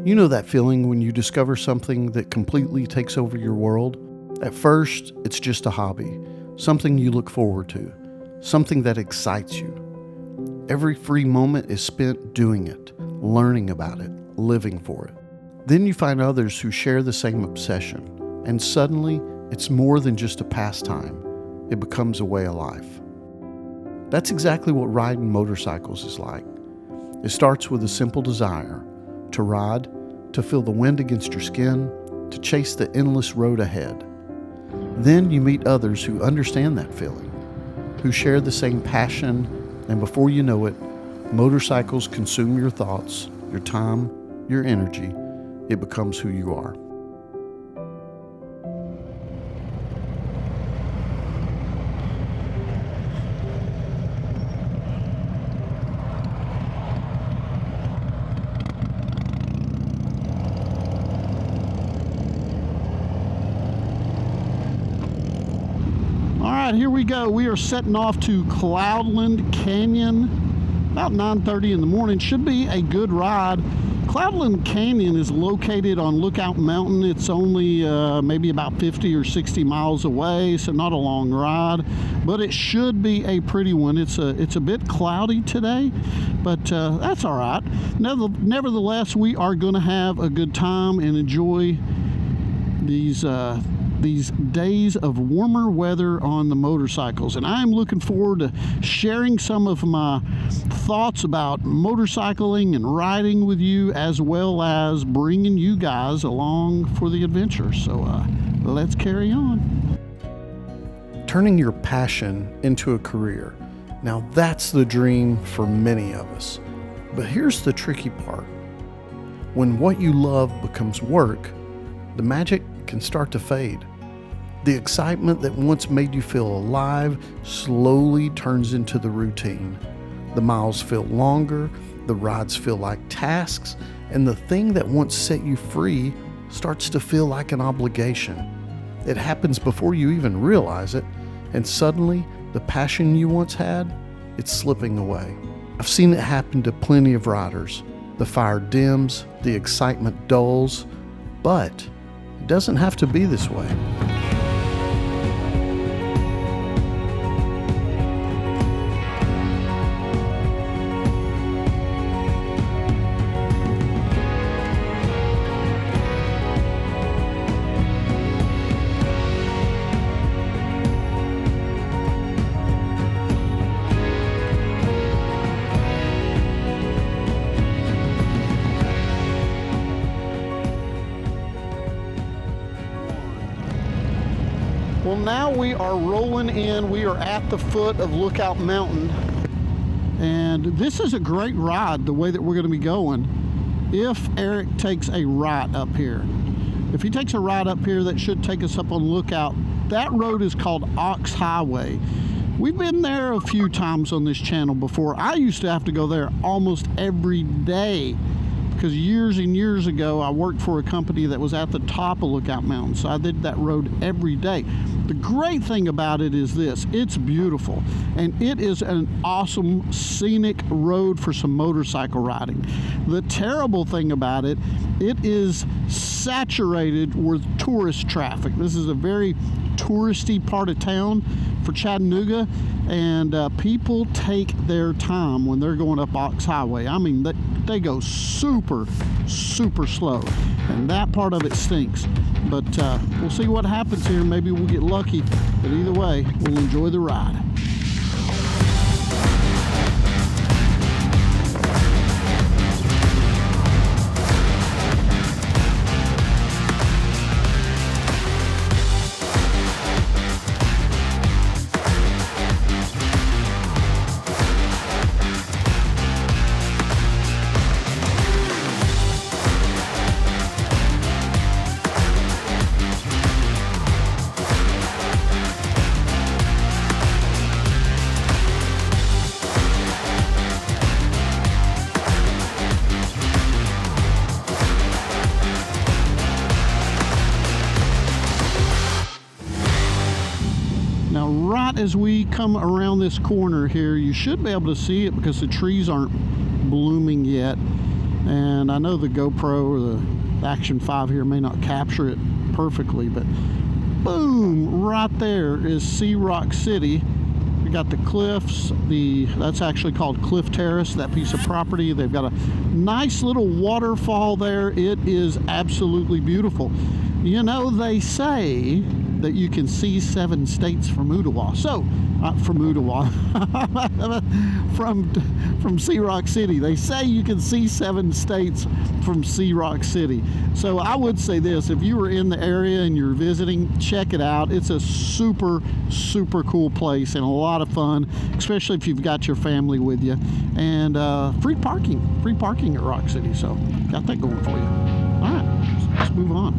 You know that feeling when you discover something that completely takes over your world? At first, it's just a hobby, something you look forward to, something that excites you. Every free moment is spent doing it, learning about it, living for it. Then you find others who share the same obsession, and suddenly it's more than just a pastime. It becomes a way of life. That's exactly what riding motorcycles is like. It starts with a simple desire to ride, to feel the wind against your skin, to chase the endless road ahead. Then you meet others who understand that feeling, who share the same passion, and before you know it, motorcycles consume your thoughts, your time, your energy. It becomes who you are. All right, here we go. We are setting off to Cloudland Canyon about 9:30 in the morning. Should be a good ride. Cloudland Canyon is located on Lookout Mountain. It's only maybe about 50 or 60 miles away, so not a long ride, but it should be a pretty one. It's a bit cloudy today, but that's all right. Nevertheless, we are going to have a good time and enjoy these days of warmer weather on the motorcycles, and I'm looking forward to sharing some of my thoughts about motorcycling and riding with you, as well as bringing you guys along for the adventure. So let's carry on. Turning your passion into a career. Now that's the dream for many of us. But here's the tricky part. When what you love becomes work, the magic can start to fade. The excitement that once made you feel alive slowly turns into the routine. The miles feel longer, the rides feel like tasks, and the thing that once set you free starts to feel like an obligation. It happens before you even realize it, and suddenly the passion you once had, it's slipping away. I've seen it happen to plenty of riders. The fire dims, the excitement dulls, but it doesn't have to be this way. Well, now we are rolling in. We are at the foot of Lookout Mountain, and this is a great ride the way that we're going to be going if Eric takes a right up here. If he takes a right up here, that should take us up on Lookout. That road is called Ox Highway. We've been there a few times on this channel before. I used to have to go there almost every day, because years and years ago I worked for a company that was at the top of Lookout Mountain, so I did that road every day. The great thing about it is this: it's beautiful, and it is an awesome scenic road for some motorcycle riding. The terrible thing about it, it is saturated with tourist traffic. This is a very touristy part of town for Chattanooga, and people take their time when they're going up Ox Highway. I mean, they go super slow, and that part of it stinks. But we'll see what happens here. Maybe we'll get lucky, but either way, we'll enjoy the ride. Now, right as we come around this corner here, you should be able to see it because the trees aren't blooming yet. And I know the GoPro or the Action 5 here may not capture it perfectly, but boom, right there is Sea Rock City. We got the cliffs, that's actually called Cliff Terrace, that piece of property. They've got a nice little waterfall there. It is absolutely beautiful. You know, they say that you can see 7 states from Ottawa. So, from Ottawa, from Sea Rock City. They say you can see 7 states from Sea Rock City. So I would say this, if you were in the area and you're visiting, check it out. It's a super, super cool place and a lot of fun, especially if you've got your family with you. And free parking at Rock City. So got that going for you. All right, let's move on.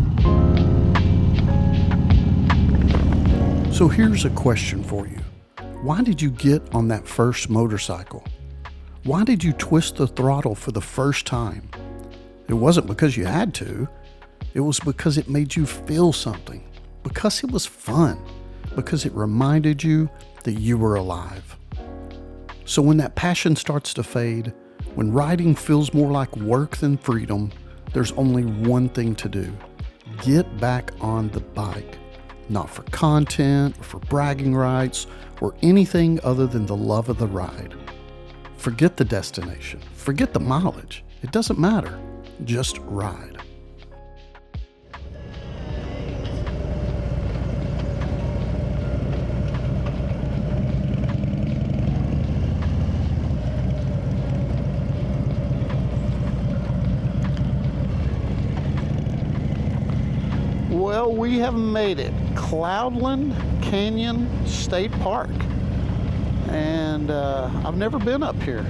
So here's a question for you. Why did you get on that first motorcycle? Why did you twist the throttle for the first time? It wasn't because you had to. It was because it made you feel something. Because it was fun. Because it reminded you that you were alive. So when that passion starts to fade, when riding feels more like work than freedom, there's only one thing to do. Get back on the bike. Not for content, or for bragging rights, or anything other than the love of the ride. Forget the destination. Forget the mileage. It doesn't matter. Just ride. Well, we have made it. Cloudland Canyon State Park. And I've never been up here,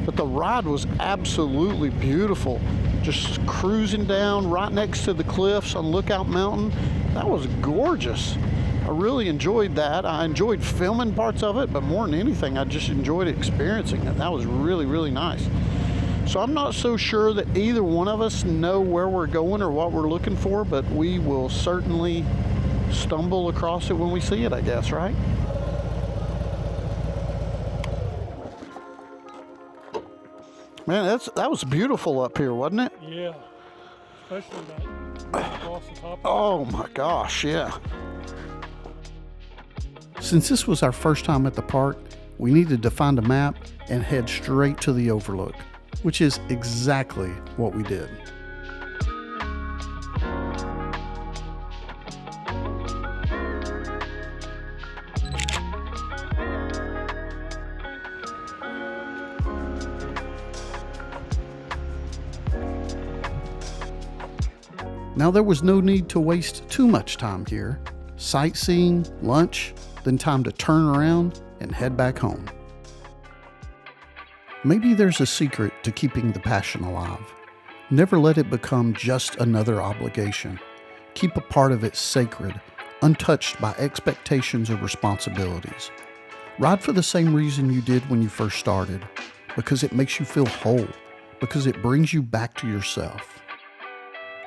but the ride was absolutely beautiful. Just cruising down right next to the cliffs on Lookout Mountain. That was gorgeous. I really enjoyed that. I enjoyed filming parts of it, but more than anything, I just enjoyed experiencing it. That was really, really nice. So I'm not so sure that either one of us know where we're going or what we're looking for, but we will certainly stumble across it when we see it, I guess, right? Man, that was beautiful up here, wasn't it? Yeah, especially that across the top. Oh my gosh, yeah. Since this was our first time at the park, we needed to find a map and head straight to the overlook, which is exactly what we did. Now there was no need to waste too much time here. Sightseeing, lunch, then time to turn around and head back home. Maybe there's a secret to keeping the passion alive. Never let it become just another obligation. Keep a part of it sacred, untouched by expectations or responsibilities. Ride for the same reason you did when you first started, because it makes you feel whole, because it brings you back to yourself.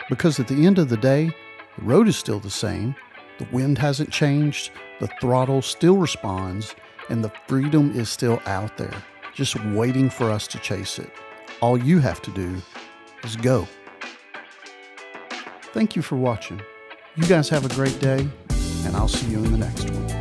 Because at the end of the day, the road is still the same, the wind hasn't changed, the throttle still responds, and the freedom is still out there, just waiting for us to chase it. All you have to do is go. Thank you for watching. You guys have a great day, and I'll see you in the next one.